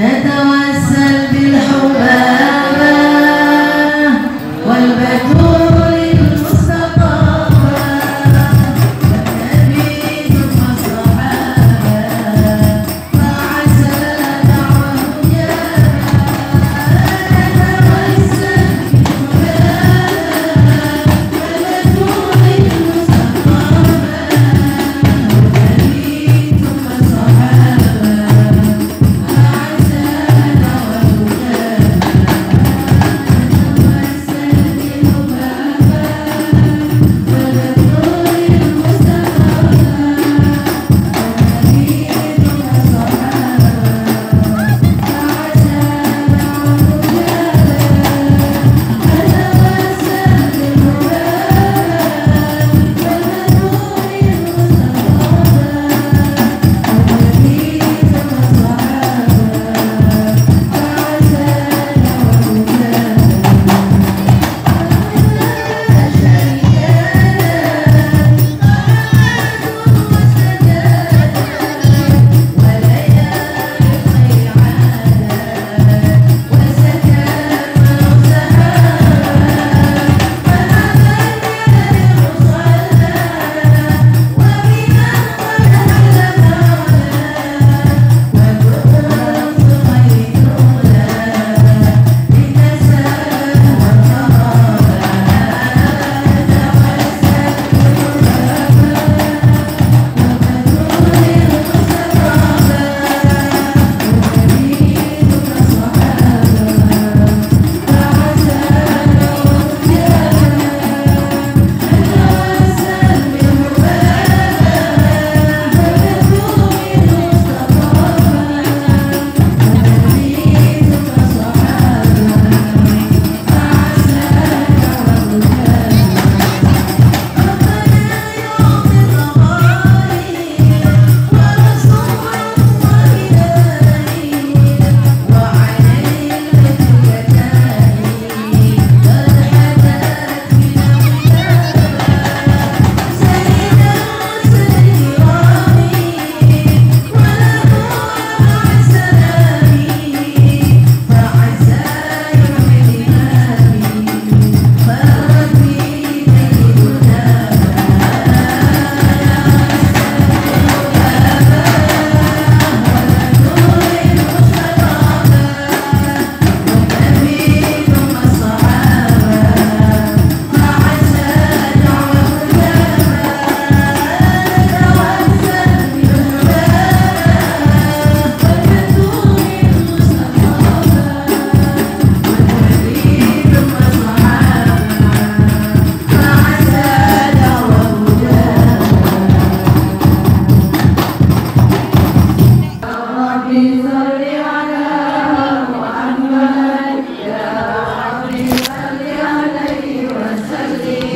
نتوسل بالحبابة والبتول المصطفى والنبي ثم الصحابة فعسى دعوة مجابة نتوسل بالحبابة والبتول المصطفى والنبي ثم الصحابة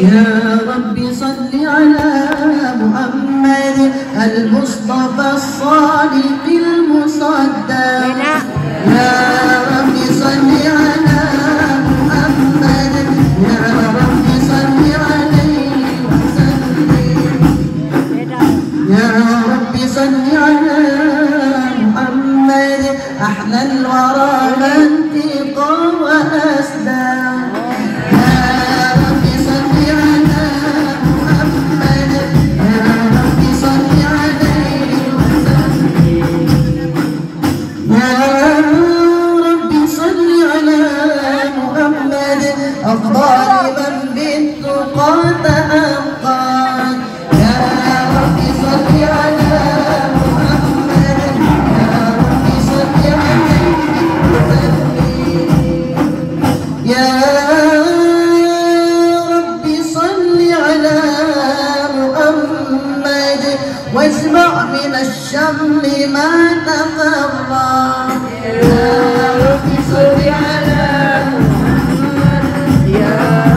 يا رب صل على محمد المصطفى الصادق المصدق. يا رب صل على محمد، يا رب صل عليه وسلم. يا رب صل على محمد أحلى الورى منطقا وأسلم. ضاربا بالتقى تأقى. يا رب صل على محمد، يا رب صل عليه وسلم. يا رب صل على محمد واسمع من الشمل ما تفرق. يا رب صل على محمد، يا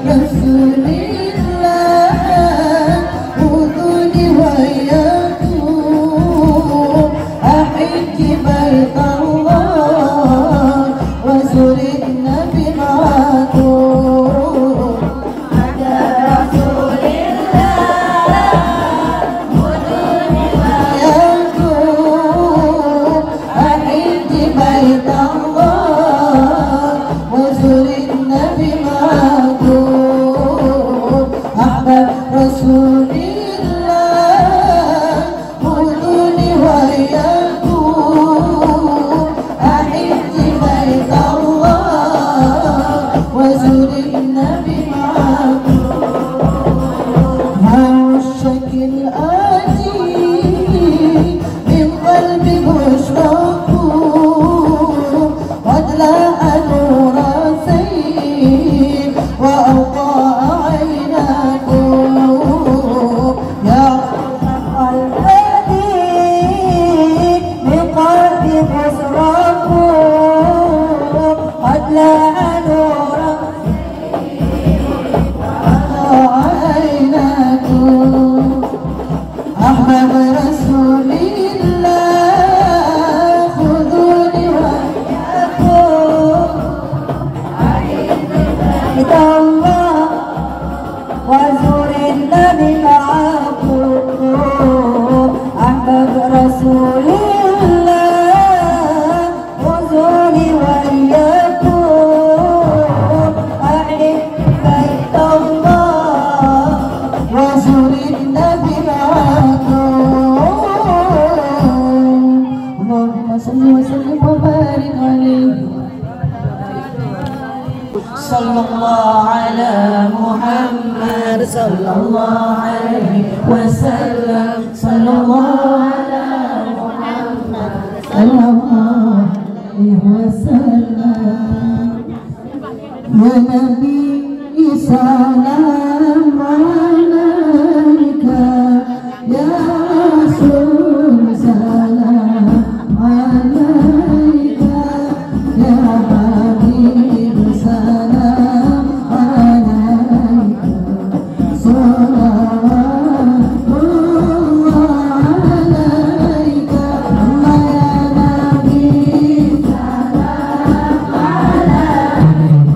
Rasulillah udhuni wa yakum ahiji bait Allah wa zurin nabi ma'akum Sallallahu ala Muhammad sallallahu alaihi wasallam sallallahu ala Muhammad sallallahu alaihi wasallam ya Nabi salam alaika ya Rasul salam alaika ya Habib salam alaika salawatullah alaika Allah ya Nabi salam alaika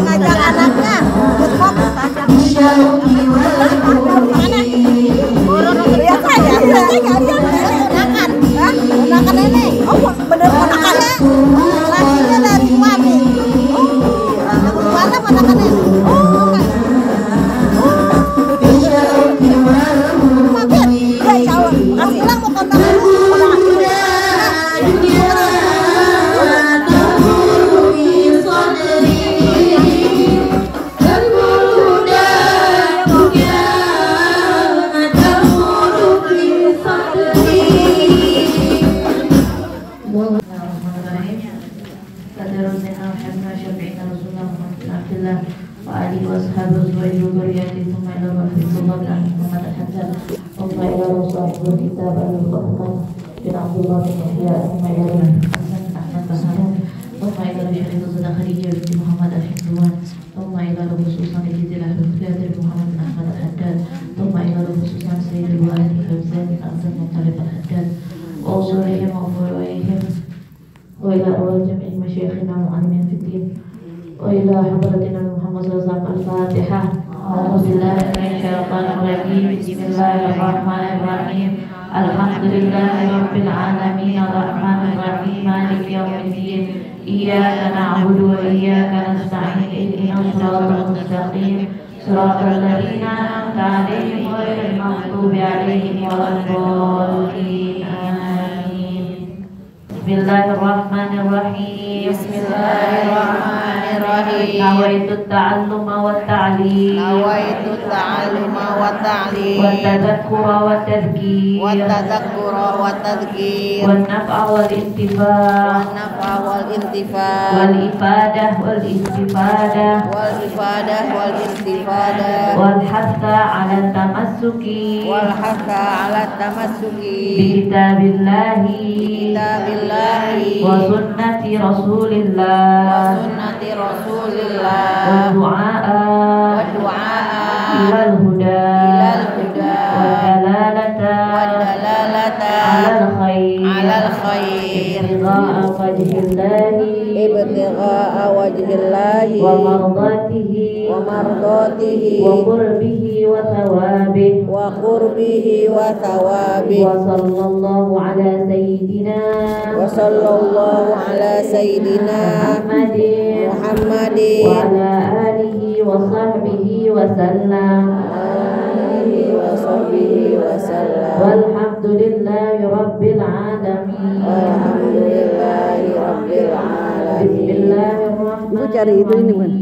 ngajak anaknya ngekop lihat saya ponakan ponakan nenek bener ponakannya lakinya dari suami mana ponakan nenek mampir ya insya Allah kasih hilang mau kontak وآله وأصحابه وزوجه وذريته ثم إلى الله في الله عن محمد الحسن ثم إلى صاحب الكتاب القرآن بن عبد الله بن يحيى ثم إلى الحسن أحمد بن ثم إلى الشيخ صدق خديجة بنت محمد الحمدوان ثم إلى خصوصا الجزيرة الخلافة محمد بن أحمد الحداد ثم إلى خصوصا سيد الوالد فوزان بن أحسن مطلب الحداد وأصولهم وفروعهم وإلى أول جميع مشايخنا المعلمين في الدين وإلى حضرتنا محمد صلى الله عليه وسلم الفاتحة أعوذ بالله من الشيطان الرجيم بسم الله الرحمن الرحيم الحمد لله رب العالمين الرحمن الرحيم مالك يوم الدين إياك نعبد وإياك نستعين اهدنا الصراط المستقيم صراط الذين أنعمت عليهم غير المغضوب عليهم ولا الضالين آمين بسم الله الرحمن الرحيم بسم الله الرحمن الرحيم نويت التعلم والتعليم نويت التعلم والتعليم والتذكر والتذكير والتذكر والتذكير والنفع والانتفاع والنفع والانتفاع والإفادة والاستفادة والإفادة والاستفادة والحث على التمسك والحث على التمسك بكتاب الله بكتاب الله وسنة رسول الله وسنة رسول الله والدعاء والدعاء إلى الهدى إلى الهدى والدلالة والدلالة على الخير على الخير ابتغاء وجه الله ابتغاء وجه الله ومرضاته ومرضاته وقربه وثوابه وقربه وثوابه وصلى الله على سيدنا وصلى الله على سيدنا محمد وعلى آله وصحبه وسلم وصحبه وسلم والحمد لله رب العالمين والحمد لله رب العالمين. بسم الله الرحمن Ibu cari itu ini kan.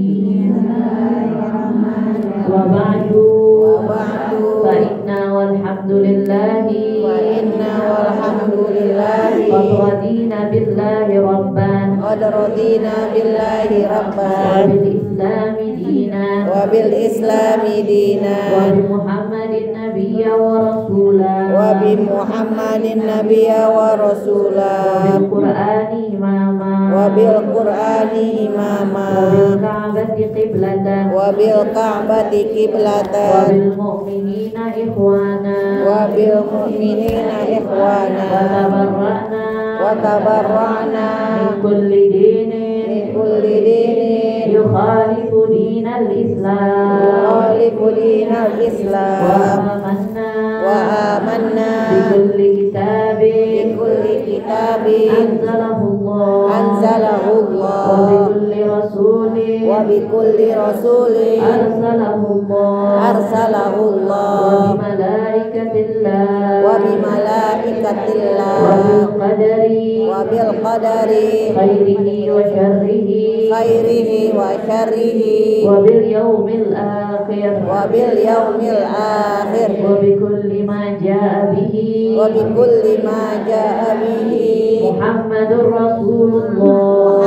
وبعد وبعد فإن والحمد لله وإنا والحمد لله قد رضينا بالله ربا قد رضينا بالله ربا وبالإسلام دينا وبالإسلام دينا وبمحمد نبيا ورسولا وبمحمد نبيا ورسولا وبالقرآن إماما وبالقرآن إماما وبالكعبة قبلة وبالكعبة قبلة وبالمؤمنين إخوانا وبالمؤمنين إخوانا وتبرعنا من كل دين يخالف دين الإسلام يخالف دين الإسلام وآمنا بكل كتاب أنزله الله وبكل رسول أرسله الله وبملائكة الله وبالقدر خيره وشره وباليوم الآخر وبكل ما جاء به محمد رسول الله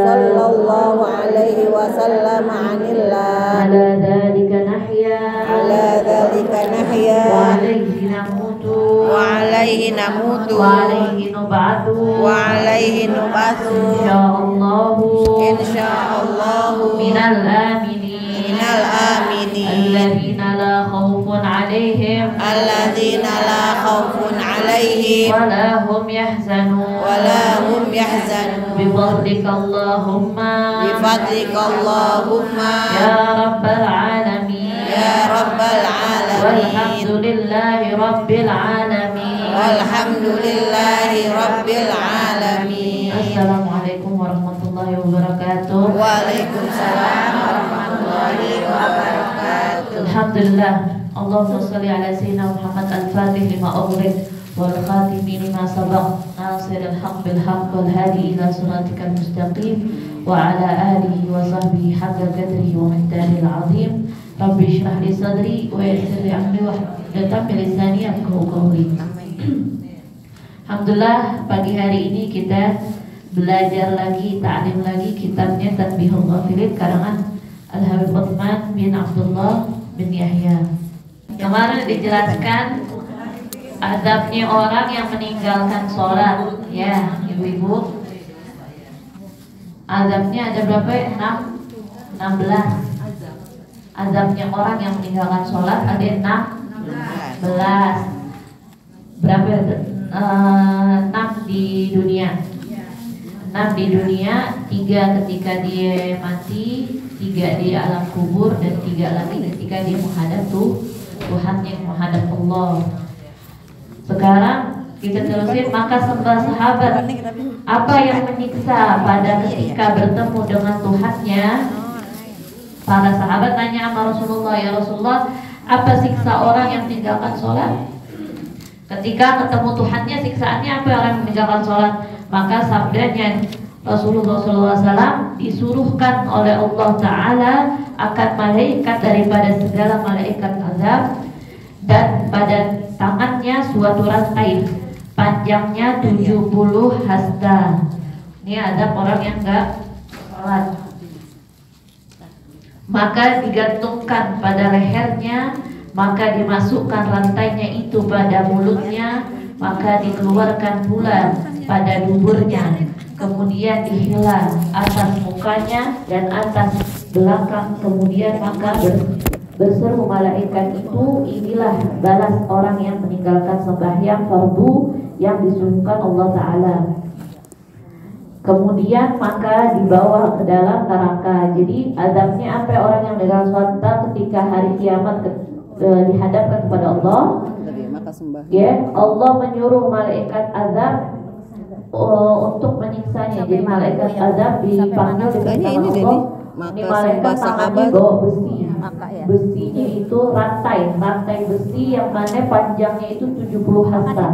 صلى الله عليه وسلم عن الله على ذلك نحيا وعليه نموت وعليه نبعث إن شاء الله من الآمنين الذين لا خوف عليهم عليهم ولا هم يحزنون ولا هم يحزنون بفضلك اللهم بفضلك اللهم يا رب العالمين يا رب العالمين والحمد لله رب العالمين والحمد لله رب العالمين. Assalamualaikum warahmatullahi wabarakatuh. Waalaikumsalam warahmatullahi wabarakatuh. Alhamdulillah. Allahumma shalli ala sayyidina Muhammad al-Fatih lima ughliq wal khatimi lima sabaq nasiril haqq bil haqq wal hadi ila siratikal mustaqim wa ala alihi wa sahbihi haqqa qadrihi wa miqdaril azim. Rabbi shrah li sadri wa yassir li amri wahlul min lisani yafqahu qawli. Alhamdulillah, pagi hari ini kita belajar lagi, ta'lim lagi kitabnya Tanbihul Ghafilin karangan Al-Habib Uthman bin Abdullah bin Yahya. Kemarin dijelaskan adabnya orang yang meninggalkan sholat, ya ibu-ibu. Adabnya ada berapa? 16. Adabnya orang yang meninggalkan sholat ada 16. Berapa? 6 di dunia. 6 di dunia, 3 ketika dia mati, 3 di alam kubur, dan 3 lagi ketika dia menghadap Tuhan yang menghadap Allah. Sekarang kita terusin, maka sembah sahabat apa yang menyiksa pada ketika bertemu dengan Tuhannya. Para sahabat tanya sama Rasulullah, ya Rasulullah, apa siksa orang yang meninggalkan sholat? Ketika ketemu Tuhannya, siksaannya apa orang yang meninggalkan sholat? Maka sabdanya Rasulullah SAW, disuruhkan oleh Allah Ta'ala akan malaikat daripada segala malaikat azab, dan pada tangannya suatu rantai panjangnya 70 hasta. Ini azab orang yang enggak sholat. Maka digantungkan pada lehernya, maka dimasukkan rantainya itu pada mulutnya, maka dikeluarkan pula pada duburnya, kemudian dihilang atas mukanya dan atas belakang, kemudian maka berseru malaikat itu, inilah balas orang yang meninggalkan sembahyang fardu yang disuruhkan Allah Ta'ala. Kemudian maka dibawa ke dalam neraka. Jadi azabnya apa orang yang meninggalkan sholat ketika hari kiamat dihadapkan kepada Allah. Ya, Allah menyuruh malaikat azab untuk menyiksanya. Jadi malaikat azab dipanggil dengan Allah. Ini malaikat tangannya bawa besi. Besinya itu rantai besi yang mana panjangnya itu 70 hasta.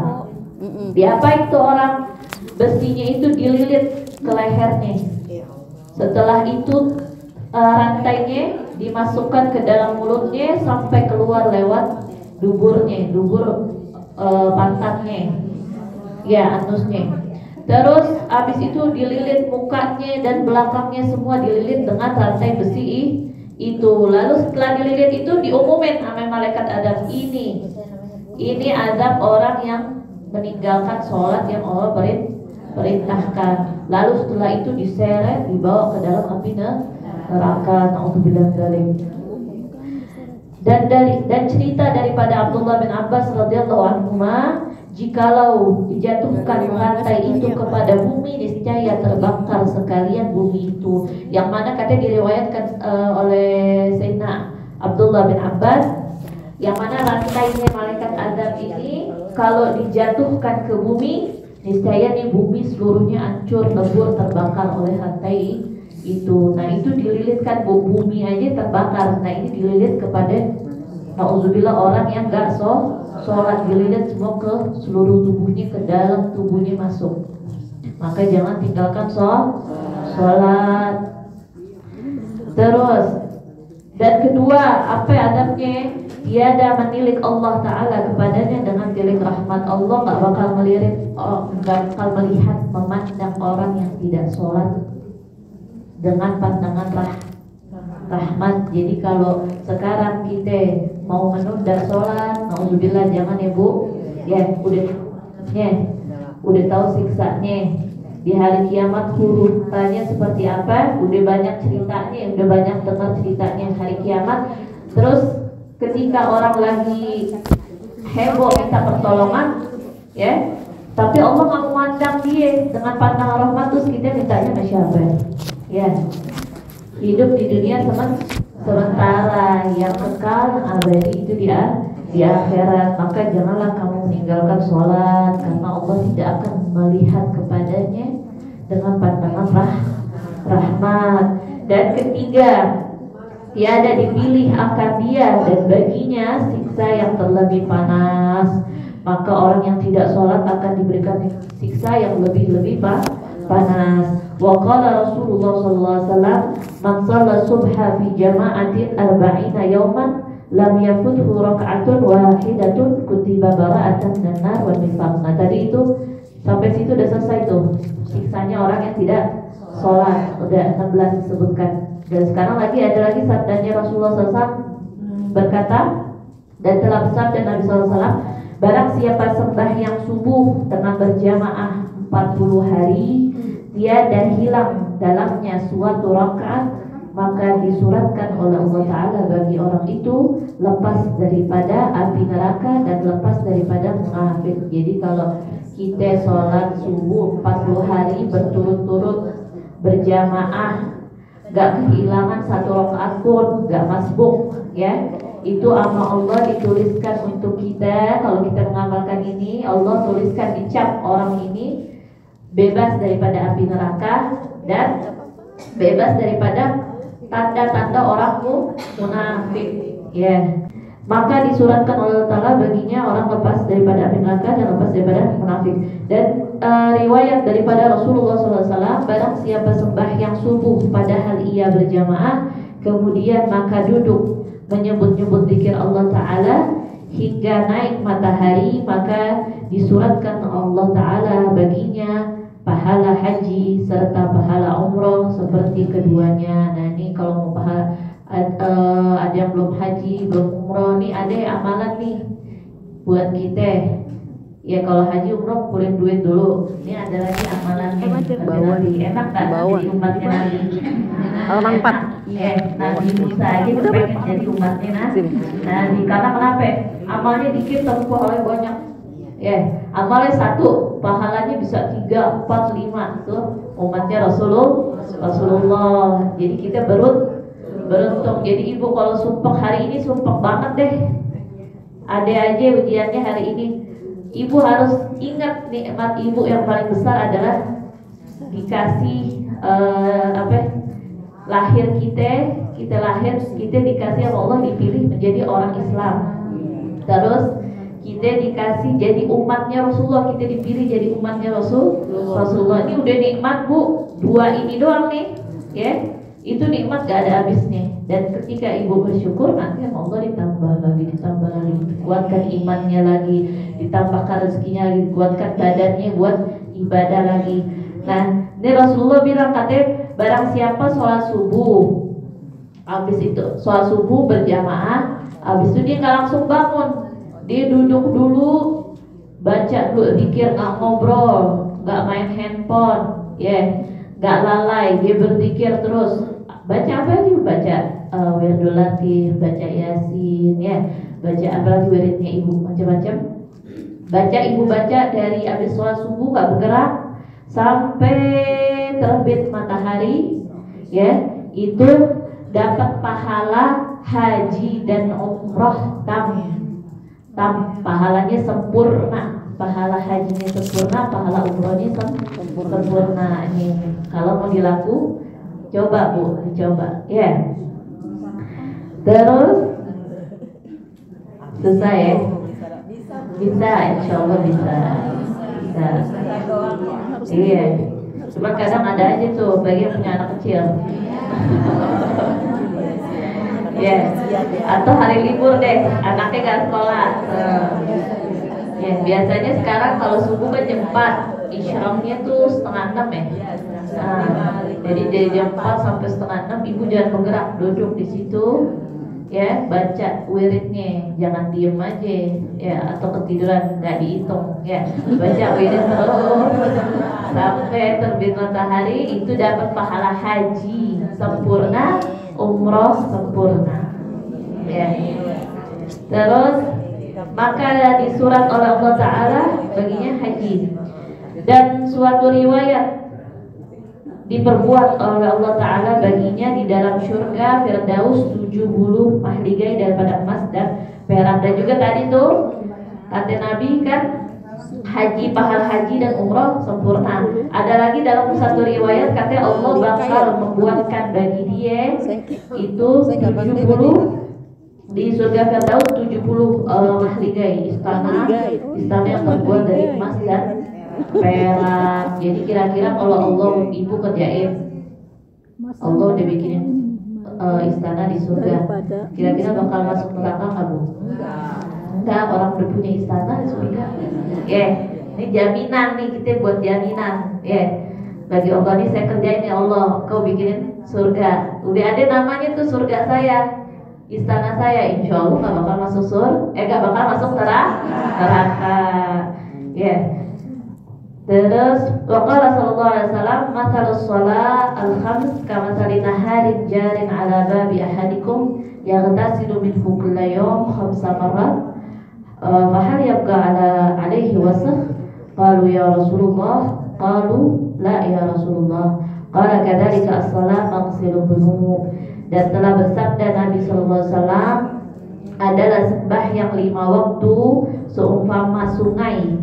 Diapain itu orang? Besinya itu dililit ke lehernya. Setelah itu rantainya dimasukkan ke dalam mulutnya sampai keluar lewat dubur pantatnya, ya anusnya. Terus habis itu dililit mukanya dan belakangnya semua dililit dengan rantai besi itu. Lalu setelah dililit itu diumumin sama malaikat azab, ini azab orang yang meninggalkan sholat yang Allah perintahkan. Lalu setelah itu diseret, dibawa ke dalam api neraka. Na'udzubillah dzalik. Dan cerita daripada Abdullah bin Abbas radhiyallahu anhuma, jikalau dijatuhkan rantai itu kepada bumi, niscaya terbakar sekalian bumi itu. Yang mana katanya diriwayatkan oleh Sayyidina Abdullah bin Abbas, yang mana rantainya malaikat azab ini kalau dijatuhkan ke bumi, niscaya nih bumi seluruhnya hancur, lebur, terbakar oleh rantai itu. Nah itu dililitkan, bumi aja terbakar. Nah ini dililit kepada na'udzubillah orang yang gak sholat, dililit semua ke seluruh tubuhnya, ke dalam tubuhnya masuk. Maka jangan tinggalkan sholat. Terus, dan kedua, apa adabnya? Tiada menilik Allah Ta'ala kepadanya dengan tilik rahmat. Allah gak bakal melihat, memandang orang yang tidak sholat dengan pandangan rahmat. Jadi kalau sekarang kita mau menunda sholat, na'udzubillah, jangan ya Bu. Ya udah tahu siksanya di hari kiamat, hurutannya seperti apa, udah banyak ceritanya, udah banyak dengar ceritanya hari kiamat. Terus ketika orang lagi heboh minta pertolongan, ya. Tapi Allah nggak memandang dia dengan pandangan rahmat, terus kita mintanya sama siapa? Ya, hidup di dunia sementara, yang kekal abadi itu di akhirat. Maka janganlah kamu meninggalkan sholat, karena Allah tidak akan melihat kepadanya dengan pandangan rahmat. Dan ketiga, tiada dipilih akan dia dan baginya siksa yang terlebih panas. Maka orang yang tidak sholat akan diberikan siksa yang lebih panas. Wa qala Rasulullah sallallahu alaihi wasallam, man shalla subha fi jama'atin arba'ina yawman lam yafuthu raka'atun wahidatun kutiba bara'atan minan nar wa min nar. Nah, tadi itu sampai situ udah selesai tuh. Siksanya orang yang tidak sholat, udah 16 disebutkan. Dan sekarang ada lagi sabdanya Rasulullah SAW berkata, dan telah bersabda Nabi SAW, barang siapa sembahyang subuh dengan berjamaah 40 hari, tiada hilang dalamnya suatu rakaat, maka disuratkan oleh Allah Ta'ala bagi orang itu lepas daripada api neraka dan lepas daripada munafik. Jadi kalau kita sholat subuh 40 hari berturut-turut berjamaah, gak kehilangan satu rakaat pun, gak masbuk, ya, itu amal Allah dituliskan untuk kita. Kalau kita mengamalkan ini, Allah tuliskan, dicap orang ini bebas daripada api neraka dan bebas daripada tanda-tanda orang munafik, ya. Maka disuratkan oleh Allah Ta'ala baginya orang lepas daripada api neraka dan lepas daripada munafik. Dan riwayat daripada Rasulullah SAW, barang siapa sembahyang subuh padahal ia berjamaah, kemudian maka duduk menyebut-nyebut zikir Allah Ta'ala hingga naik matahari, maka disuratkan Allah Ta'ala baginya pahala haji serta pahala umroh seperti keduanya. Nah, ini kalau mau pahala, ada yang belum haji, belum umroh, nih ada amalan nih buat kita. Ya kalau haji umroh kumpulin duit dulu. Ini ada lagi amalan nih. Enak gak jadi umatnya Nabi? Halaman 4. Ya, Nabi Musa aja pengen jadi umatnya Nabi. Karena kenapa? Amalnya dikit tapi pahalanya banyak. Ya, amalnya 1, pahalanya bisa 3, 4, 5 tuh umatnya Rasulullah. Jadi kita beruntung. Jadi ibu kalau sumpah hari ini sumpah banget deh. Ada aja ujiannya hari ini. Ibu harus ingat nikmat ibu yang paling besar adalah dikasih lahir kita lahir, kita dikasih sama Allah, dipilih menjadi orang Islam. Terus kita dikasih jadi umatnya Rasulullah, kita dipilih jadi umatnya Rasulullah. Ini udah nikmat, Bu. 2 ini doang nih, ya. Itu nikmat gak ada habisnya. Dan ketika ibu bersyukur, nanti sama Allah ditambah lagi, dikuatkan imannya lagi, ditambahkan rezekinya lagi, dikuatkan badannya buat ibadah lagi. Nah, ini Rasulullah bilang, katanya barang siapa sholat subuh, habis itu sholat subuh berjamaah, habis itu dia nggak langsung bangun, dia duduk dulu, baca dulu zikir, nggak ngobrol, nggak main handphone, nggak lalai, dia berzikir terus. Baca apa aja? Baca wirdul latif, baca yasin, baca apa lagi wiridnya ibu, macam-macam. Ibu baca dari habis sholat subuh nggak bergerak sampai terbit matahari, itu dapat pahala haji dan umroh pahalanya sempurna. Pahala hajinya sempurna, pahala umrohnya sempurna. Ini kalau mau dilaku, coba Bu, dicoba, Terus selesai ya? Bisa, insya Allah bisa. Iya. Cuma kadang ada aja tuh bagi yang punya anak kecil. Atau hari libur deh, anaknya gak sekolah. Biasanya sekarang kalau subuh kan jam 4, isyramnya tuh 5:30 ya. Jadi dari jam 4 sampai 5:30 ibu jangan bergerak, duduk di situ, baca wiridnya, jangan diem aja, atau ketiduran nggak dihitung, baca wirid terus sampai terbit matahari, itu dapat pahala haji sempurna, umroh sempurna, Terus maka disurat oleh Allah Ta'ala baginya haji. Dan suatu riwayat diperbuat oleh Allah Ta'ala baginya di dalam surga Firdaus 70 mahligai daripada emas dan perak. Dan juga tadi tuh kata Nabi kan haji, pahala haji dan umroh sempurna. Ada lagi dalam satu riwayat katanya Allah bakal membuatkan bagi dia itu 70 di surga Firdaus 70 mahligai istana yang terbuat dari emas dan perak. Jadi kira-kira kalau Allah ibu kerjain, Allah udah bikinin istana di surga, kira-kira bakal masuk neraka nggak bu? Enggak, orang udah punya istana di surga. Ini jaminan nih, kita buat jaminan. Bagi Allah nih saya kerjain ya Allah, kau bikinin surga. Udah ada namanya tuh surga saya, istana saya. Insya Allah nggak bakal masuk nggak bakal masuk neraka. Terus waqala sallallahu alaihi wasallam mathalus shalah al-khams kamathali naharin jarin ala babi ahadikum yaghtasilu minhu kulla yawm 5 marrat fa hal yabqa alaihi wasakh qalu ya Rasulullah qalu la ya Rasulullah qala kadzalika as-shalah maghsilu dhunub. Dan telah bersabda Nabi sallallahu alaihi wasallam adalah sembahyang 5 waktu seumpama sungai.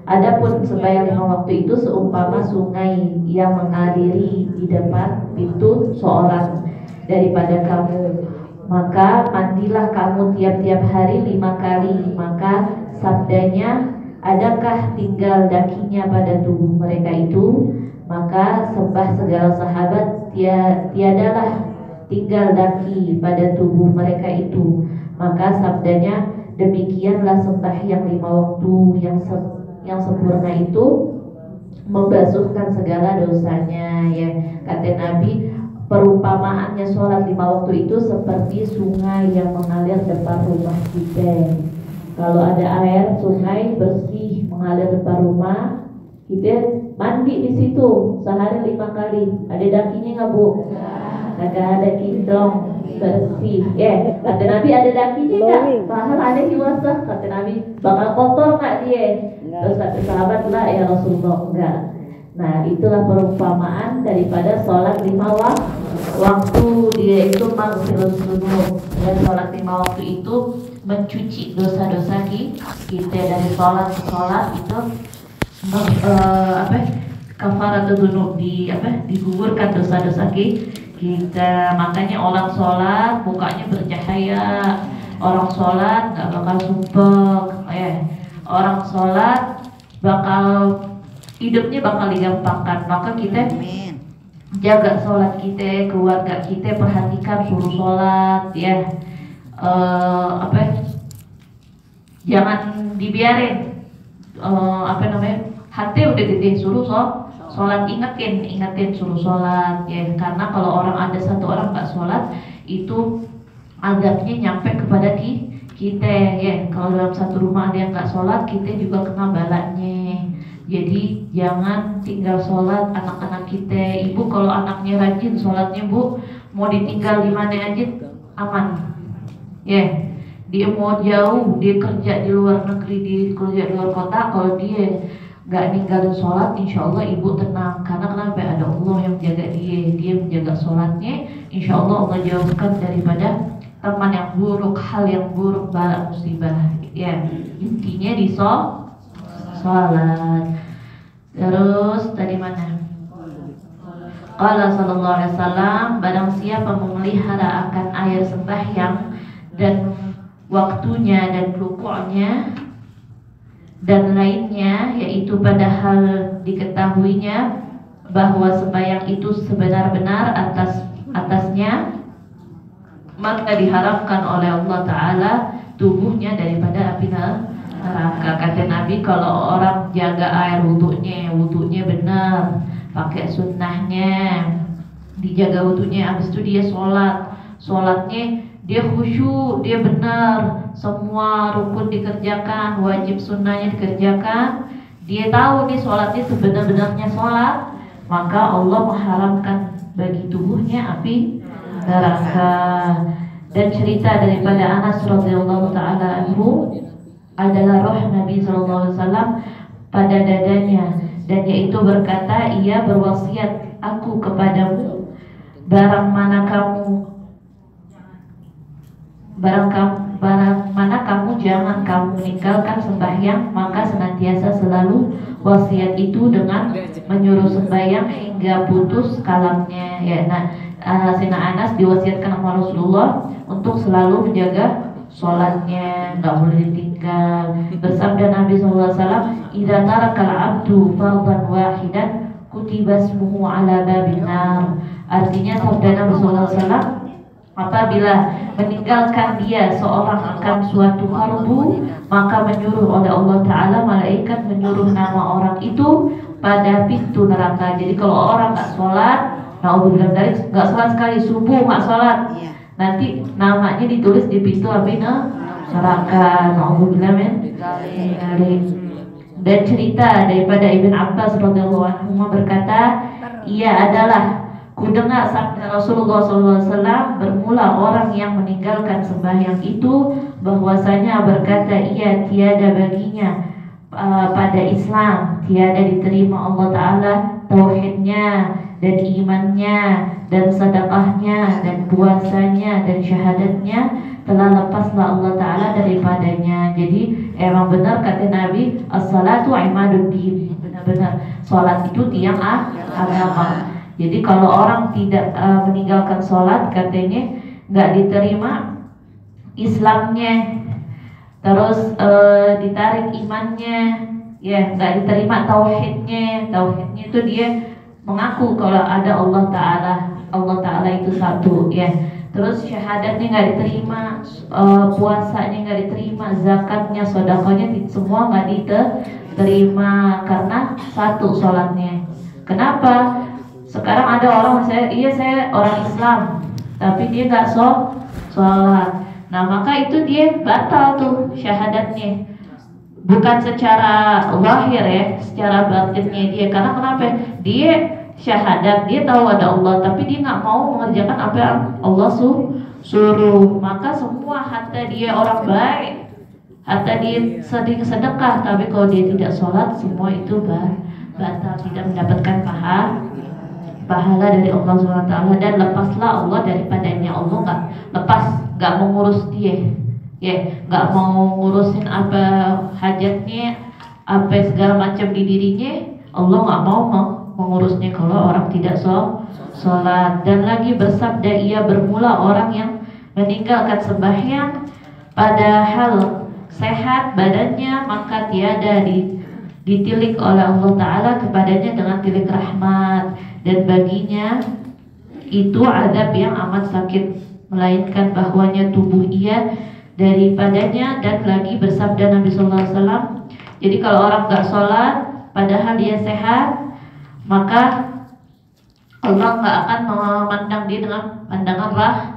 Adapun sembahyang 5 waktu itu seumpama sungai yang mengaliri di depan pintu seorang daripada kamu. Maka mandilah kamu tiap-tiap hari 5 kali. Maka sabdanya, adakah tinggal dakinya pada tubuh mereka itu? Maka sembah segala sahabat, tiadalah tinggal daki pada tubuh mereka itu. Maka sabdanya, demikianlah sembahyang 5 waktu yang sempurna itu membasuhkan segala dosanya. Kata Nabi, perumpamaannya sholat 5 waktu itu seperti sungai yang mengalir depan rumah kita. Kalau ada air sungai bersih mengalir depan rumah, kita mandi di situ sehari 5 kali. Ada dakinya nggak bu? Kagak ada, kindong bersih. Kata Nabi, ada dakinya nggak? Bahkan ada hiwasah. Kata Nabi, bakal kotor nggak dia? Terus kata sahabat, lah ya Rasulullah, enggak. Nah itulah perumpamaan daripada sholat 5 waktu. Dia itu maghfirun dzunub. Dan sholat 5 waktu itu mencuci dosa-dosa kita. Dari sholat ke sholat itu kafaratun dzunub, digugurkan dosa-dosa kita. Makanya orang sholat mukanya bercahaya, orang sholat gak bakal sumpek, orang sholat hidupnya bakal digampangkan. Maka kita jaga sholat kita, keluarga kita perhatikan, suruh sholat jangan dibiarin hati udah gede, suruh sholat, ingetin suruh sholat karena kalau ada satu orang gak sholat itu azabnya nyampe kepada kita kalau dalam satu rumah ada yang gak sholat, kita juga kena balanya. Jadi jangan tinggal sholat anak-anak kita. Ibu kalau anaknya rajin sholatnya bu, mau ditinggal di mana aja aman. Dia mau jauh, dia kerja di luar negeri, dia kerja di luar kota, kalau dia gak ninggalin sholat, insya Allah ibu tenang. Karena kenapa? Ada Allah yang menjaga dia menjaga sholatnya. Insya Allah Allah jauhkan daripada teman yang buruk, hal yang buruk, bala musibah. Intinya di sholat. Terus tadi mana? Qala sallallahu alaihi wasallam, barang siapa memelihara akan air sembahyang dan waktunya dan rukuknya dan lainnya, yaitu padahal diketahuinya bahwa sembahyang itu sebenar-benar atasnya, maka diharamkan oleh Allah Ta'ala tubuhnya daripada api neraka. Kata Nabi, kalau orang jaga air wudhunya benar, pakai sunnahnya, dijaga wudhunya, habis itu dia sholatnya dia khusyuk, dia benar, semua rukun dikerjakan, wajib sunnahnya dikerjakan, dia tahu nih sholatnya sebenar-benarnya sholat, maka Allah mengharamkan bagi tubuhnya api neraka. Dan cerita daripada Anas radhiyallahu taala anhu adalah roh Nabi sallallahu alaihi wasallam pada dadanya, dan yaitu berkata, ia berwasiat aku kepadamu, barang mana kamu jangan kamu meninggalkan sembahyang, maka senantiasa selalu wasiat itu dengan menyuruh sembahyang hingga putus kalamnya. Ya, nah, Sayyidina Anas diwasiatkan sama Rasulullah untuk selalu menjaga sholatnya, nggak boleh ditinggal. Bersabda Nabi SAW, "Idza tarakal abdu fardan wahidan kutiba ismuhu ala babin nar." Artinya sabda Nabi SAW, apabila meninggalkan dia seorang akan suatu fardu, maka menyuruh oleh Allah Ta'ala, malaikat menyuruh nama orang itu pada pintu neraka. Jadi kalau orang nggak sholat, na'udzubillah dari nggak sholat sekali, subuh nggak sholat, nanti namanya ditulis di pintu api neraka. Na'udzubillah min dzalik. Dan cerita daripada Ibn Abbas radhiyallahu anhu berkata, ia adalah kudengar sabda Rasulullah SAW, bermula orang yang meninggalkan sembahyang itu bahwasanya berkata ia tiada baginya pada Islam, tiada diterima Allah Ta'ala tauhidnya dan imannya dan sedekahnya dan puasanya dan syahadatnya, telah lepaslah Allah Ta'ala daripadanya. Jadi emang benar kata Nabi, as-salatu imaduddin, benar-benar sholat itu tiang agama. Jadi kalau orang tidak meninggalkan sholat, katanya nggak diterima Islamnya, terus ditarik imannya, ya nggak diterima tauhidnya. Tauhidnya itu dia mengaku kalau ada Allah Ta'ala itu satu, ya. Terus syahadatnya nggak diterima, puasanya nggak diterima, zakatnya, sedekahnya semua nggak diterima karena satu sholatnya. Kenapa? Sekarang ada orang saya orang Islam, tapi dia nggak sholat. Nah maka itu dia batal tuh syahadatnya. Bukan secara zahir ya, secara batinnya dia. Karena kenapa? Dia syahadat, dia tahu ada Allah, tapi dia nggak mau mengerjakan apa yang Allah suruh. Maka semua hatta dia orang baik, hatta dia sering sedekah, tapi kalau dia tidak sholat, semua itu batal, tidak mendapatkan pahala dari Allah SWT. Dan lepaslah Allah daripadanya. Allah nggak mengurus dia, ya, nggak mau ngurusin apa hajatnya, apa segala macam di dirinya. Allah nggak mau mengurusnya kalau orang tidak sholat. Dan lagi bersabda, ia bermula orang yang meninggalkan sembahyang padahal sehat badannya, maka tiada ditilik oleh Allah Ta'ala kepadanya dengan tilik rahmat, dan baginya itu adab yang amat sakit, melainkan bahwanya tubuh ia daripadanya. Dan lagi bersabda Nabi SAW, jadi kalau orang gak sholat padahal dia sehat, maka Allah gak akan memandang dia dengan pandangan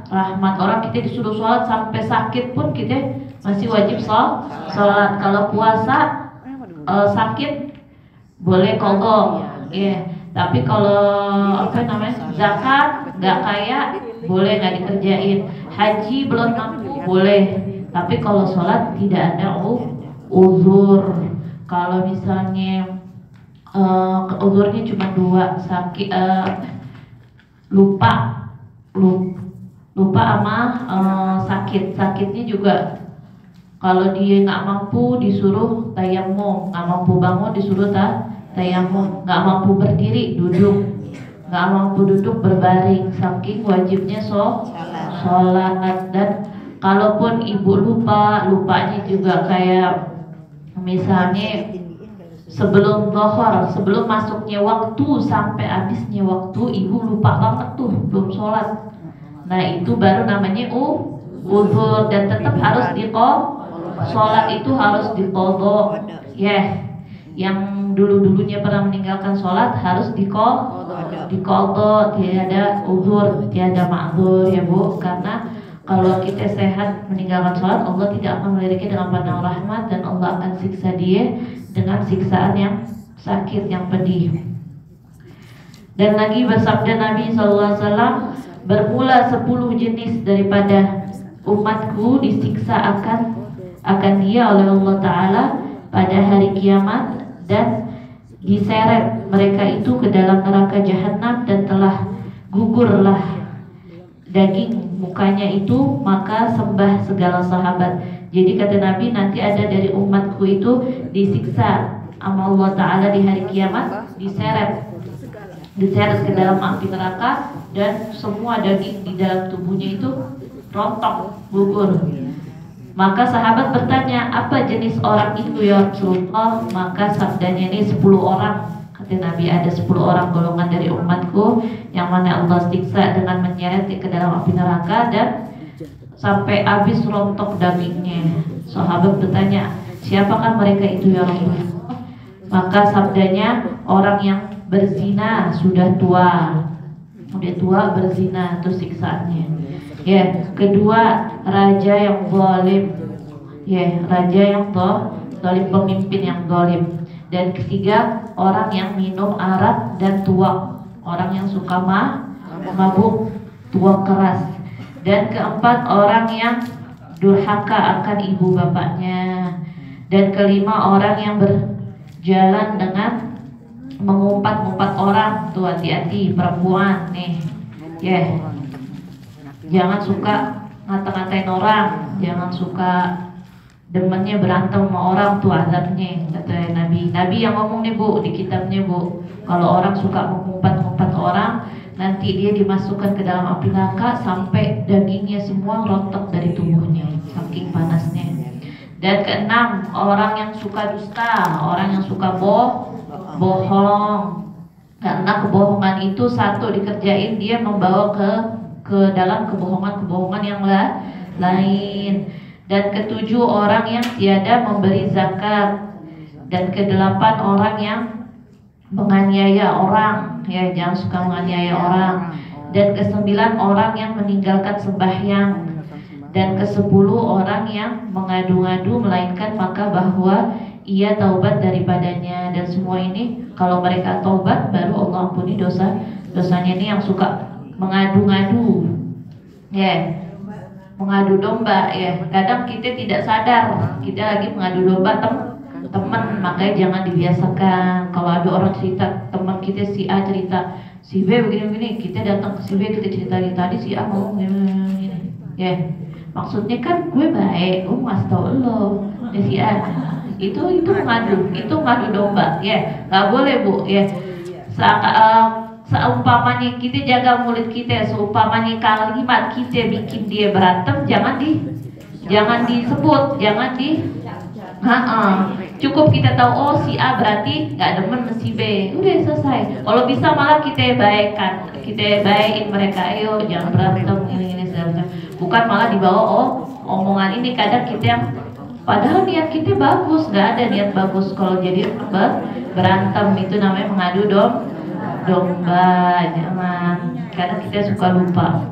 rahmat. Orang kita disuruh sholat sampai sakit pun kita masih wajib sholat. Kalau puasa sakit boleh qadha, ya. Tapi kalau zakat nggak kaya boleh nggak dikerjain. Haji belum mampu boleh. Tapi kalau sholat tidak ada uzur. Kalau misalnya uzurnya cuma dua, sakit, lupa sama sakitnya juga. Kalau dia nggak mampu disuruh tayamum, nggak mampu bangun disuruh tayamum, nggak mampu berdiri duduk, nggak mampu duduk berbaring, saking wajibnya sholat. Dan kalaupun ibu lupanya juga kayak misalnya sebelum zuhur, sebelum masuknya waktu sampai habisnya waktu, ibu lupa banget tuh belum sholat. Nah itu baru namanya uzur, dan tetap harus sholat itu harus diqadha, ya. Yang dulunya pernah meninggalkan sholat harus diqadha, tiada uzur, tiada ma'dzur, ya Bu. Karena kalau kita sehat meninggalkan sholat, Allah tidak akan meliriki dengan pandang rahmat, dan Allah akan siksa dia dengan siksaan yang sakit, yang pedih. Dan lagi bersabda Nabi SAW, bermula 10 jenis daripada umatku disiksa akan dia oleh Allah Ta'ala pada hari kiamat. dan diseret mereka itu ke dalam neraka jahanam dan telah gugurlah daging mukanya itu, maka sembah segala sahabat. Jadi kata Nabi, nanti ada dari umatku itu disiksa sama Allah Ta'ala di hari kiamat, diseret ke dalam api neraka, dan semua daging di dalam tubuhnya itu rontok, gugur. Maka sahabat bertanya, apa jenis orang itu ya Rasulullah? Maka sabdanya ini 10 orang. Kata Nabi, ada 10 orang golongan dari umatku yang mana Allah siksa dengan menyeret ke dalam api neraka dan sampai habis rontok dagingnya. Sahabat bertanya, siapakah mereka itu ya Rasulullah? Maka sabdanya, orang yang berzina, sudah tua berzina, itu siksaannya. Ya, kedua, raja yang zalim. Ya, raja yang zalim, pemimpin yang zalim. Dan ketiga, orang yang minum arak dan tuak, orang yang suka mabuk, tuak keras. Dan keempat, orang yang durhaka akan ibu bapaknya. Dan kelima, orang yang berjalan dengan mengumpat-ngumpat orang. Tuh, hati-hati perempuan nih. Ya, jangan suka ngata-ngatain orang, jangan suka demennya berantem sama orang, tuh azabnya, kata Nabi. Nabi yang ngomong nih Bu, di kitabnya Bu, kalau orang suka mengumpat-ngumpat orang, nanti dia dimasukkan ke dalam api neraka sampai dagingnya semua rontok dari tubuhnya, saking panasnya. Dan keenam, orang yang suka dusta, orang yang suka bohong. Karena kebohongan itu satu dikerjain, dia membawa ke dalam kebohongan yang lain. Dan ketujuh, orang yang tiada memberi zakat. Dan kedelapan, orang yang menganiaya orang, ya jangan suka menganiaya orang. Dan kesembilan, orang yang meninggalkan sembahyang. Dan kesepuluh, orang yang mengadu-ngadu melainkan maka bahwa ia taubat daripadanya. Dan semua ini kalau mereka taubat baru Allah ampuni dosanya. Ini yang suka mengadu-ngadu, ya, mengadu domba, ya. Kadang kita tidak sadar kita lagi mengadu domba teman, makanya jangan dibiasakan. Kalau ada orang cerita, teman kita si A cerita si B begini-begini, kita datang ke si B, kita cerita tadi si A ngomong gini, ya. Maksudnya kan gue baik, gue ngasih tau lo, si A. Itu ngadu domba, ya. Nggak boleh Bu, ya. Seumpamanya kita jaga mulut kita, seumpamanya kalimat kita bikin dia berantem, jangan disebut, cukup kita tahu oh si A berarti nggak demen sama si B, udah selesai. Kalau bisa malah kita baikin mereka, ayo jangan berantem ini segala macam. Bukan malah dibawa omongan ini. Kadang kita yang padahal niat kita bagus, nggak ada niat bagus, kalau jadi berantem itu namanya mengadu domba, jangan. Karena kita suka lupa.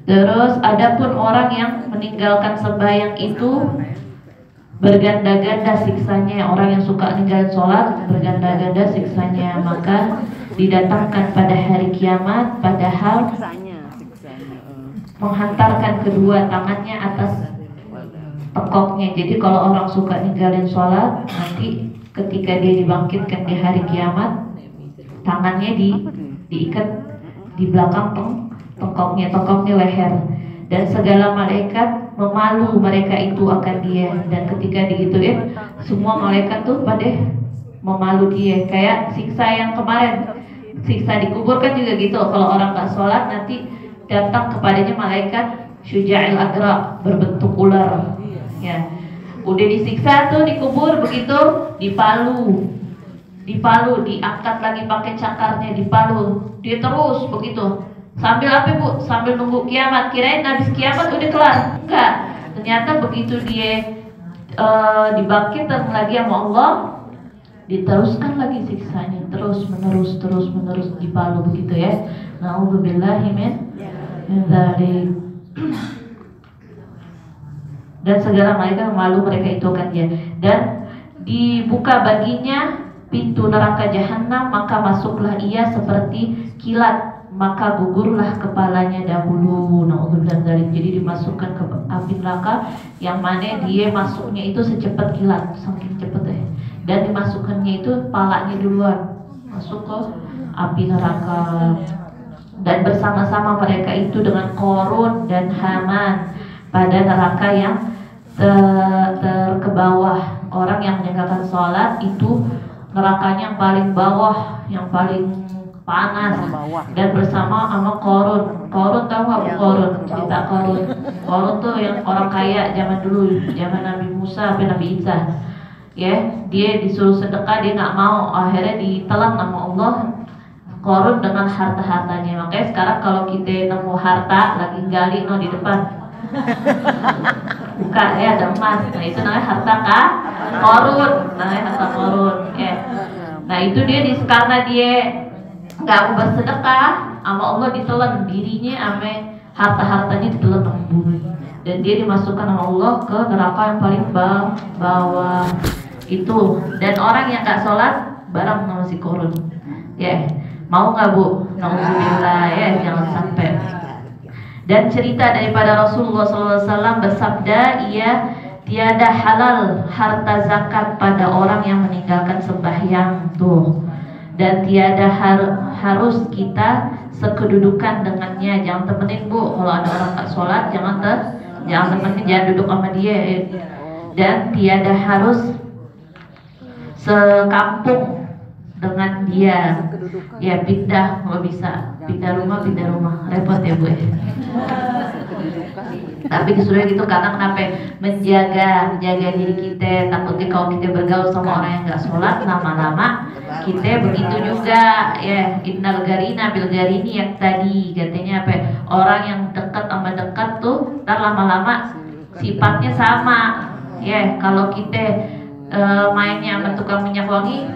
Terus adapun orang yang meninggalkan sembahyang itu berganda-ganda siksanya. Orang yang suka ninggalin sholat berganda-ganda siksanya. Maka didatangkan pada hari kiamat padahal menghantarkan kedua tangannya atas tengkoknya. Jadi kalau orang suka ninggalin sholat, nanti ketika dia dibangkitkan di hari kiamat, tangannya diikat di belakang tengkoknya leher. Dan segala malaikat memalu mereka itu akan dia. Dan ketika digituin, semua malaikat tuh pada memalu dia. Kayak siksa yang kemarin, siksa dikubur kan juga gitu. Kalau orang gak sholat, nanti datang kepadanya malaikat syuja'il agra, berbentuk ular, ya. Udah disiksa tuh dikubur, begitu dipalu, diangkat lagi pakai cakarnya, dipalu, dia terus begitu. Sambil apa Bu? Sambil nunggu kiamat. Kirain habis kiamat udah kelar. Enggak. Ternyata begitu dia dibangkitkan lagi sama Allah, diteruskan lagi siksanya, terus menerus dipalu begitu, ya. Nauzubillahi min dzalik. Dan segala malaikat malu mereka itu kan dia. Dan dibuka baginya pintu neraka jahanam, maka masuklah ia seperti kilat, maka gugurlah kepalanya dahulu. Nauzubillah dzalik. Jadi dimasukkan ke api neraka yang mana dia masuknya itu secepat kilat, saking cepat, ya. dan dimasukkannya itu palanya duluan masuk ke api neraka. Dan bersama-sama mereka itu dengan Korun dan Haman pada neraka yang terkebawah. Orang yang meninggalkan sholat itu nerakanya yang paling bawah, yang paling panas. Dan bersama sama Korun. Korun tahu nggak Bu Korun? Cerita Korun. Korun tuh yang orang kaya zaman dulu, zaman Nabi Musa sampai Nabi Isa. Ya, dia disuruh sedekah dia nggak mau, akhirnya ditelan sama Allah. Korun dengan harta-hartanya. Makanya sekarang kalau kita nemu harta lagi gali di depan, buka ya ada emas. Nah itu namanya harta Korun, namanya harta Korun. Ya. Nah itu dia karena dia nggak mau bersedekah, sama Allah ditelan dirinya, sama harta-hartanya ditelan sama bumi. Dan dia dimasukkan sama Allah ke neraka yang paling bawah itu. Dan orang yang nggak sholat bareng sama si Korun. Ya. Mau nggak Bu? Nauzubillah ya, jangan sampai. Dan cerita daripada Rasulullah SAW bersabda, ia tiada halal harta zakat pada orang yang meninggalkan sembahyang tuh. Dan tiada harus kita sekedudukan dengannya. Jangan temenin Bu, kalau ada orang nggak sholat jangan temenin, jangan duduk sama dia. Dan tiada harus sekampung dengan dia. Ya pindah kalau bisa, pindah rumah repot ya Bu. Tapi disuruh gitu karena kenapa? Menjaga diri kita. Takutnya kalau kita bergaul sama orang yang nggak sholat, lama-lama kita begitu juga ya. Innal garina bil garini yang tadi katanya apa? Orang yang dekat sama dekat tuh, ntar lama-lama sifatnya sama. Ya kalau kita mainnya sama tukang minyak wangi,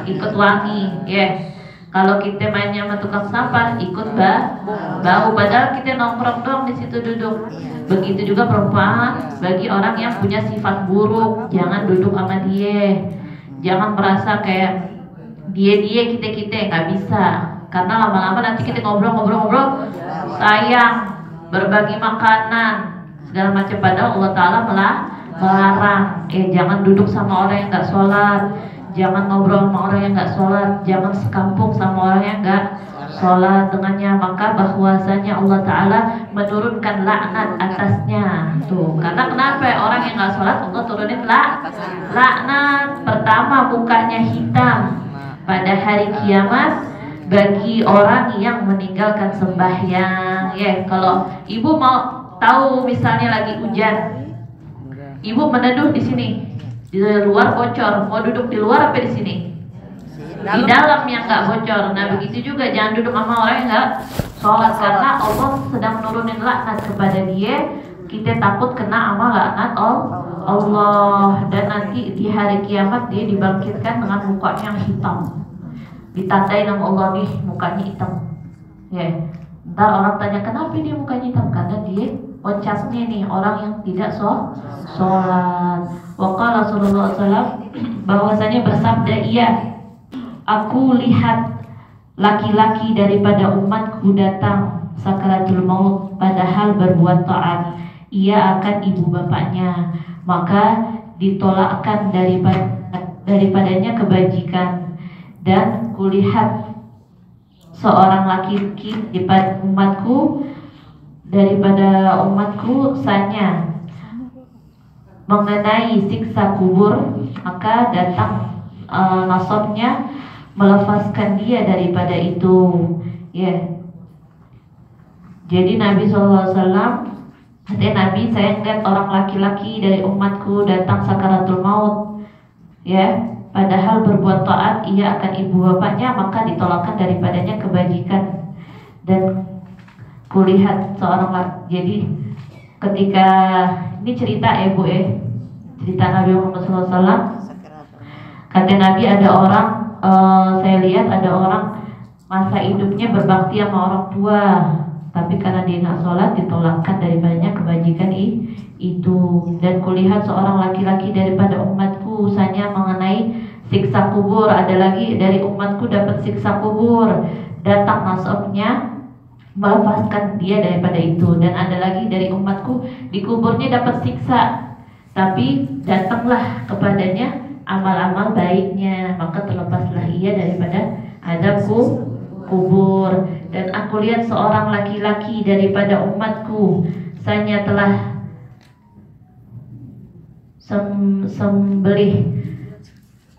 ikut wangi, ya. Kalau kita mainnya sama tukang sampah, ikut bau. Padahal kita nongkrong dong di situ duduk. Begitu juga perempuan bagi orang yang punya sifat buruk, jangan duduk sama dia. Jangan merasa kayak dia kita nggak bisa. Karena lama-lama nanti kita ngobrol, sayang, berbagi makanan, segala macam. Padahal Allah Taala melarang. Jangan duduk sama orang yang nggak sholat. Jangan ngobrol sama orang yang nggak sholat, jangan sekampung sama orang yang nggak sholat dengannya, maka bahwasanya Allah Ta'ala menurunkan laknat atasnya tuh. Karena kenapa? Orang yang nggak sholat Allah turunin laknat. Pertama, mukanya hitam pada hari kiamat bagi orang yang meninggalkan sembahyang. Ya, kalau ibu mau tahu misalnya lagi hujan, ibu meneduh di sini. Di luar bocor, mau duduk di luar apa di sini? Di dalam yang nggak bocor. Nah begitu juga, jangan duduk sama orang yang nggak sholat, karena Allah sedang nurunin laknat kepada dia. Kita takut kena sama laknat Allah. Dan nanti di hari kiamat dia dibangkitkan dengan mukanya yang hitam, ditandai nama Allah nih mukanya hitam. Ya, ntar orang tanya kenapa dia mukanya hitam? Karena dia ucapnya nih orang yang tidak sholat. Waqala Rasulullah SAW bahwasanya bersabda, iya, aku lihat laki-laki daripada umatku datang sakaratul maut padahal berbuat taat, ia akan ibu bapaknya, maka ditolakkan daripadanya kebajikan. Dan kulihat seorang laki-laki daripada umatku sanya mengenai siksa kubur, maka datang nasabnya melepaskan dia daripada itu. Ya. Jadi Nabi SAW, katanya Nabi, saya lihat orang laki-laki dari umatku datang sakaratul maut, ya, padahal berbuat taat, ia akan ibu bapaknya, maka ditolakkan daripadanya kebajikan. Dan kulihat seorang laki, jadi ketika ini cerita Bu cerita Nabi Muhammad SAW. Kata Nabi ada orang, saya lihat ada orang masa hidupnya berbakti sama orang tua, tapi karena dia nggak sholat ditolakkan daripadanya kebajikan itu. Dan kulihat seorang laki-laki daripada umatku usahanya mengenai siksa kubur. Ada lagi dari umatku dapat siksa kubur, datang nasabnya melepaskan dia daripada itu. Dan ada lagi dari umatku di kuburnya dapat siksa, tapi datanglah kepadanya amal-amal baiknya, maka terlepaslah ia daripada azab kubur. Dan aku lihat seorang laki-laki daripada umatku, saya telah sembelih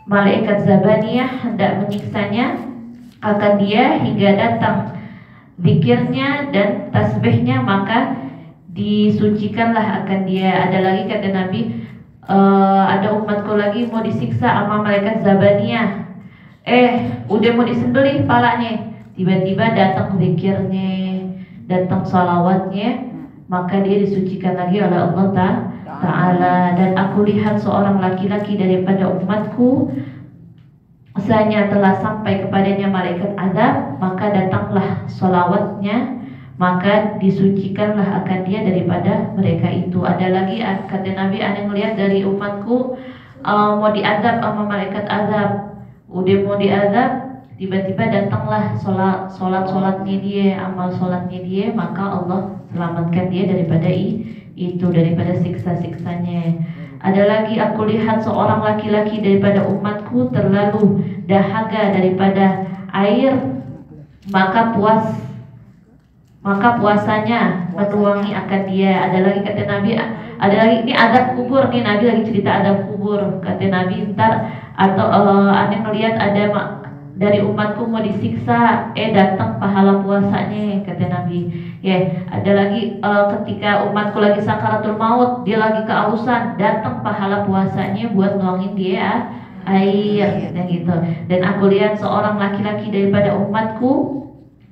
malaikat Zabaniyah hendak menyiksanya akan dia hingga datang zikirnya dan tasbihnya, maka disucikanlah akan dia. Ada lagi kata Nabi, ada umatku lagi mau disiksa sama malaikat Zabaniyah, udah mau disembelih palanya, tiba-tiba datang zikirnya, datang salawatnya, maka dia disucikan lagi oleh Allah Ta'ala. Dan aku lihat seorang laki-laki daripada umatku, usahanya telah sampai kepadanya malaikat azab, maka datanglah salawatnya, maka disucikanlah akan dia daripada mereka itu. Ada lagi kata Nabi, ada yang melihat dari umatku mau diazab sama malaikat azab, udah mau diazab, tiba-tiba datanglah solatnya dia, amal solatnya dia, maka Allah selamatkan dia daripada itu, daripada siksa-siksanya. Ada lagi aku lihat seorang laki-laki daripada umatku terlalu dahaga daripada air, maka puasanya menuangi akan dia. Ada lagi kata Nabi, ada lagi ini azab kubur nih, Nabi lagi cerita azab kubur. Kata Nabi, ntar atau aneh ngelihat ada dari umatku mau disiksa, datang pahala puasanya, kata Nabi. Ada lagi ketika umatku lagi sakaratul maut, dia lagi kehausan, datang pahala puasanya buat nuangin dia air, gitu. Dan aku lihat seorang laki-laki daripada umatku,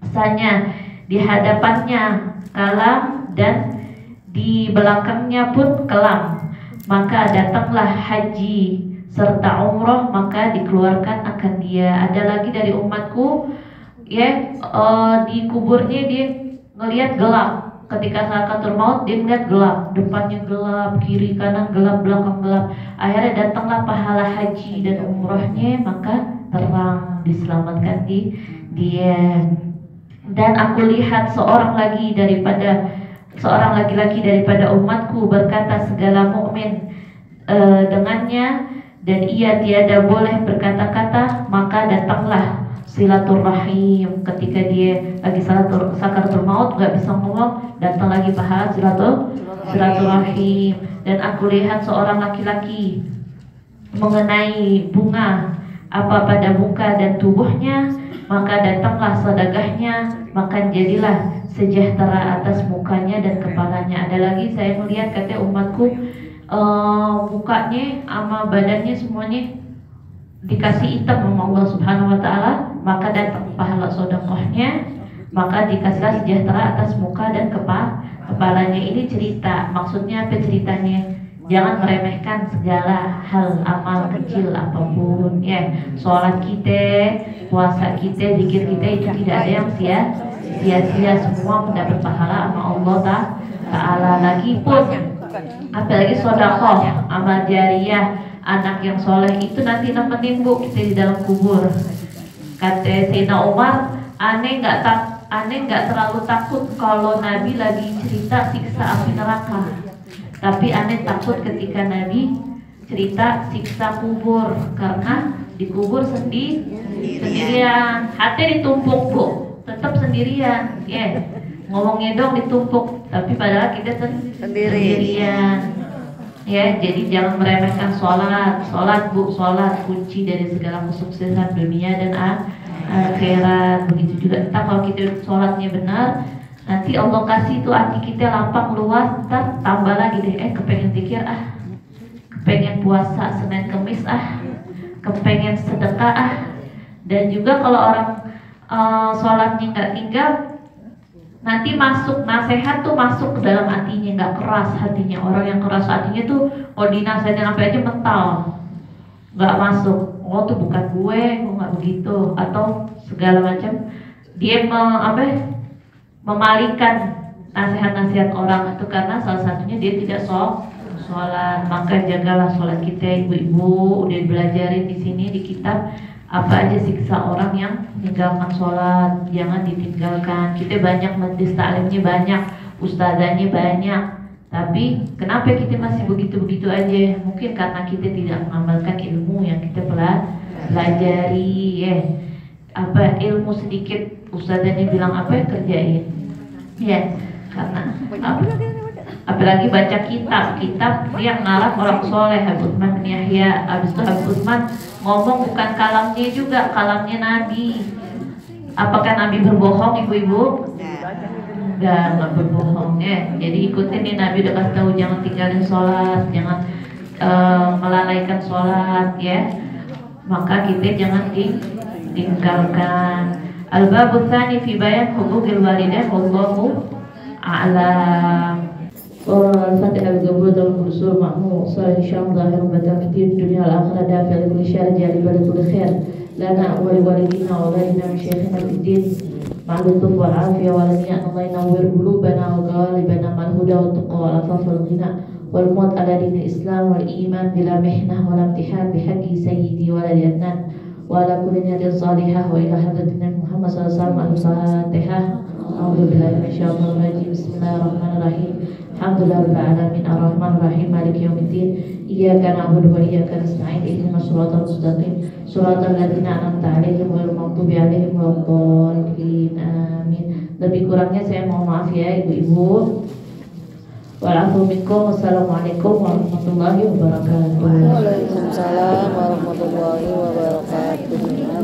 misalnya di hadapannya kalam dan di belakangnya pun kelam, maka datanglah haji serta umroh, maka dikeluarkan akan dia. Ada lagi dari umatku, di kuburnya dia ngelihat gelap. Ketika sakaratul maut dia ngelihat gelap, depannya gelap, kiri kanan gelap, belakang gelap. Akhirnya datanglah pahala haji dan umrohnya, maka terang, diselamatkan dia. Dan aku lihat seorang laki-laki daripada umatku berkata segala mukmin dengannya, dan ia tiada boleh berkata-kata, maka datanglah silaturahim. Ketika dia lagi sakaratul maut gak bisa ngomong, datang lagi pahala silaturahim. Dan aku lihat seorang laki-laki mengenai bunga apa pada muka dan tubuhnya, maka datanglah sedekahnya, maka jadilah sejahtera atas mukanya dan kepalanya. Ada lagi saya melihat kata umatku, mukanya sama badannya semuanya dikasih hitam sama Allah Subhanahu wa Ta'ala, maka datang pahala sedekahnya, maka dikasih sejahtera atas muka dan kepalanya. Ini cerita, maksudnya apa ceritanya? Jangan meremehkan segala hal amal kecil apapun, sholat kita, puasa kita, zikir kita, itu tidak ada yang sia-sia, semua mendapat pahala sama Allah Ta'ala. Lagi pun apalagi sedekah, amal jariyah, anak yang soleh itu nanti nemenin Bu kita di dalam kubur. Kata Sayyidina Umar, aneh nggak terlalu takut kalau Nabi lagi cerita siksa api neraka, tapi aneh takut ketika Nabi cerita siksa kubur, karena di kubur sendirian, hati ditumpuk Bu, tetap sendirian, ngomongnya dong ditumpuk, tapi padahal kita sendirian. Jadi jangan meremehkan sholat Bu, sholat kunci dari segala kesuksesan dunia dan akhirat. Begitu juga kita kalau kita sholatnya benar, nanti Allah kasih itu hati kita lapang luas, ntar tambah lagi deh, kepengen zikir kepengen puasa Senin Kemis kepengen sedekah. Dan juga kalau orang sholatnya nggak tinggal, nanti masuk nasihat tuh masuk ke dalam hatinya, nggak keras hatinya. Orang yang keras hatinya tuh kalau dinasihatin sampai aja mental, nggak masuk. Oh tuh bukan gue nggak begitu, atau segala macam. Dia memalingkan nasihat-nasihat orang itu karena salah satunya dia tidak sholat. Maka jagalah sholat kita, ibu-ibu udah belajarin di sini di kitab apa aja siksa orang yang meninggalkan sholat, jangan ditinggalkan. Kita banyak majlis taklimnya banyak, ustazahnya banyak, Tapi kenapa kita masih begitu-begitu aja? Mungkin karena kita tidak mengamalkan ilmu yang kita pelajari ya. Apa ilmu sedikit ustazanya bilang apa kerjain ya, karena apalagi baca kitab yang ngarang orang soleh Habib Utsman bin Yahya. Habis itu Habib Utsman ngomong bukan kalamnya juga, kalamnya Nabi. Apakah Nabi berbohong ibu-ibu? Nggak berbohong ya. Jadi ikutin nih, Nabi udah kasih tahu jangan tinggalin sholat, jangan melalaikan sholat ya. Maka kita jangan ditinggalkan. Al-babu tsani fi bayan huquqil walidain wallahu a'lam. Al-Fatihah al-Qabul dalam usul ma'mu salih syam zahir batal fitin dunia al-akhirah dafi al-kulli syar jali balatul khair lana wa liwalidina wa walidina syekhina fiddin ma'lutuf wal afiyah wa laniya Allah yanawwir qulubana wa ghalibana mal huda wa tuqa wa afaf wal ghina wal mut ala dinil islam wal iman bila mihnah wal imtihan bihaqqi sayyidi wa la adnan wa ala kulli niyatin salihah wa ila hadratina Muhammad sallallahu alaihi wasallam. Al-Fatihah. A'udzu billahi minasyaitonir rajim. Bismillahirrahmanirrahim. Alhamdulillahirabbil alamin arrahmanir rahim maliki yaumiddin iyyaka na'budu wa iyyaka nasta'in ihdinas siratal mustaqim siratal ladzina an'amta 'alaihim ghairil maghdubi 'alaihim waladdallin amin. Lebih kurangnya saya mohon maaf ya ibu-ibu. Wa'alaikum minkum. Wassalamualaikum warahmatullahi wabarakatuh. Waalaikumsalam warahmatullahi wabarakatuh.